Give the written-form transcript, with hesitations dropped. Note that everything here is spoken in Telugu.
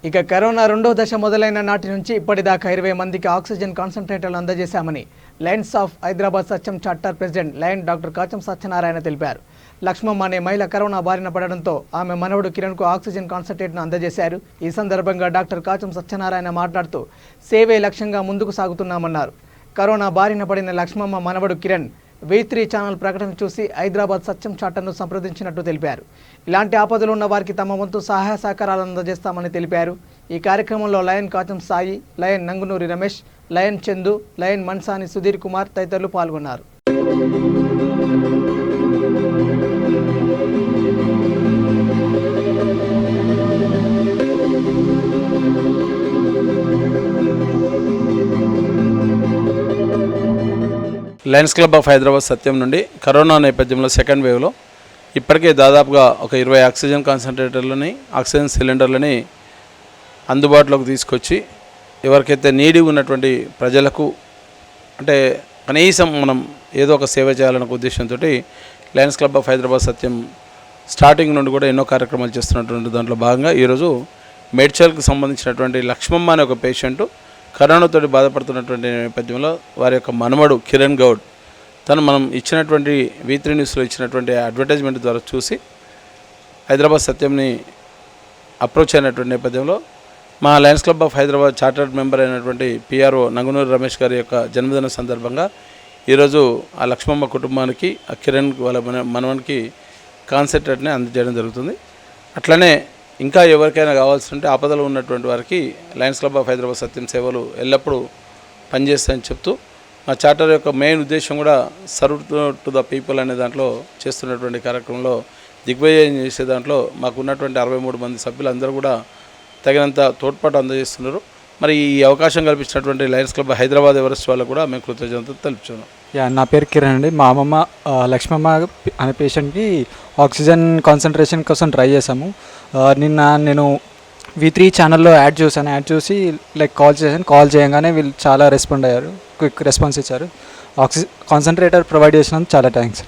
ఇక కరోనా రెండో దశ మొదలైన నాటి నుంచి ఇప్పటిదాకా 20 మందికి ఆక్సిజన్ కాన్సంట్రేటర్లు అందజేశామని Lions of Hyderabad Satyam charter president lion doctor Kacham Satyanarayana తెలిపారు. లక్ష్మమ్మ అనే మహిళ కరోనా బారిన పడడంతో ఆమె మనవడు కిరణ్కు ఆక్సిజన్ కాన్సంట్రేట్ను అందజేశారు. ఈ సందర్భంగా డాక్టర్ కాచం సత్యనారాయణ మాట్లాడుతూ సేవే లక్ష్యంగా ముందుకు సాగుతున్నామన్నారు. కరోనా బారిన పడిన లక్ష్మమ్మ మనవడు కిరణ్ V3 ఛానల్ ప్రకటన చూసి హైదరాబాద్ సత్యం చార్టర్ను సంప్రదించినట్టు తెలిపారు. ఇలాంటి ఆపదలు ఉన్న వారికి తమ వంతు సహాయ సహకారాలను అందజేస్తామని తెలిపారు. ఈ కార్యక్రమంలో lion Kacham Sai, lion Nangunuri Ramesh, lion Chandu, lion Mansani Sudheer Kumar తదితరులు పాల్గొన్నారు. లయన్స్ క్లబ్ ఆఫ్ హైదరాబాద్ సత్యం నుండి కరోనా నేపథ్యంలో సెకండ్ వేవ్లో ఇప్పటికే దాదాపుగా ఒక 20 ఆక్సిజన్ కాన్సంట్రేటర్లని, ఆక్సిజన్ సిలిండర్లని అందుబాటులోకి తీసుకొచ్చి ఎవరికైతే నీడి ఉన్నటువంటి ప్రజలకు అంటే కనీసం మనం ఏదో ఒక సేవ చేయాలనే ఉద్దేశంతో Lions club of Hyderabad Satyam starting నుండి కూడా ఎన్నో కార్యక్రమాలు చేస్తున్నటువంటి దాంట్లో భాగంగా ఈరోజు మేడ్చల్కి సంబంధించినటువంటి లక్ష్మమ్మ అనే ఒక పేషెంటు కరోనాతో బాధపడుతున్నటువంటి నేపథ్యంలో వారి యొక్క మనమడు కిరణ్ గౌడ్ తను మనం ఇచ్చినటువంటి V3 న్యూస్లో ఇచ్చినటువంటి అడ్వర్టైజ్మెంట్ ద్వారా చూసి హైదరాబాద్ సత్యంని అప్రోచ్ అయినటువంటి నేపథ్యంలో మా Lions club of Hyderabad chartered member అయినటువంటి PRO నంగునూరి రమేష్ గారి యొక్క జన్మదిన సందర్భంగా ఈరోజు ఆ లక్ష్మమ్మ కుటుంబానికి ఆ కిరణ్ వాళ్ళ మనవనికి కాన్సంట్రేట్ని అందజేయడం జరుగుతుంది. అట్లనే ఇంకా ఎవరికైనా కావాల్సి ఉంటే ఆపదలో ఉన్నటువంటి వారికి లయన్స్ క్లబ్ ఆఫ్ హైదరాబాద్ సత్యం సేవలు ఎల్లప్పుడూ పనిచేస్తాయని చెప్తూ మా చార్టర్ యొక్క మెయిన్ ఉద్దేశం కూడా సర్వ్ టు ద పీపుల్ అనే దాంట్లో చేస్తున్నటువంటి కార్యక్రమంలో దిగ్విజయం చేసే దాంట్లో మాకు ఉన్నటువంటి 63 మంది సభ్యులందరూ కూడా తగినంత తోడ్పాటు అందజేస్తున్నారు. మరి ఈ అవకాశం కల్పించినటువంటి లయన్స్ క్లబ్ హైదరాబాద్ ఎవరెస్ట్ వాళ్ళకు కూడా మేము కృతజ్ఞతలు తెలుపుతున్నాం. నా పేరు కిరణ్ అండి. మా అమ్మమ్మ లక్ష్మమ్మ అనే పేషెంట్కి ఆక్సిజన్ కాన్సన్ట్రేషన్ కోసం ట్రై చేశాము. నిన్న నేను V3 ఛానల్లో యాడ్ చూసి కాల్ చేయగానే వీళ్ళు చాలా రెస్పాండ్ అయ్యారు, క్విక్ రెస్పాన్స్ ఇచ్చారు. కాన్సన్ట్రేటర్ ప్రొవైడ్ చేసినందుకు చాలా థ్యాంక్స్.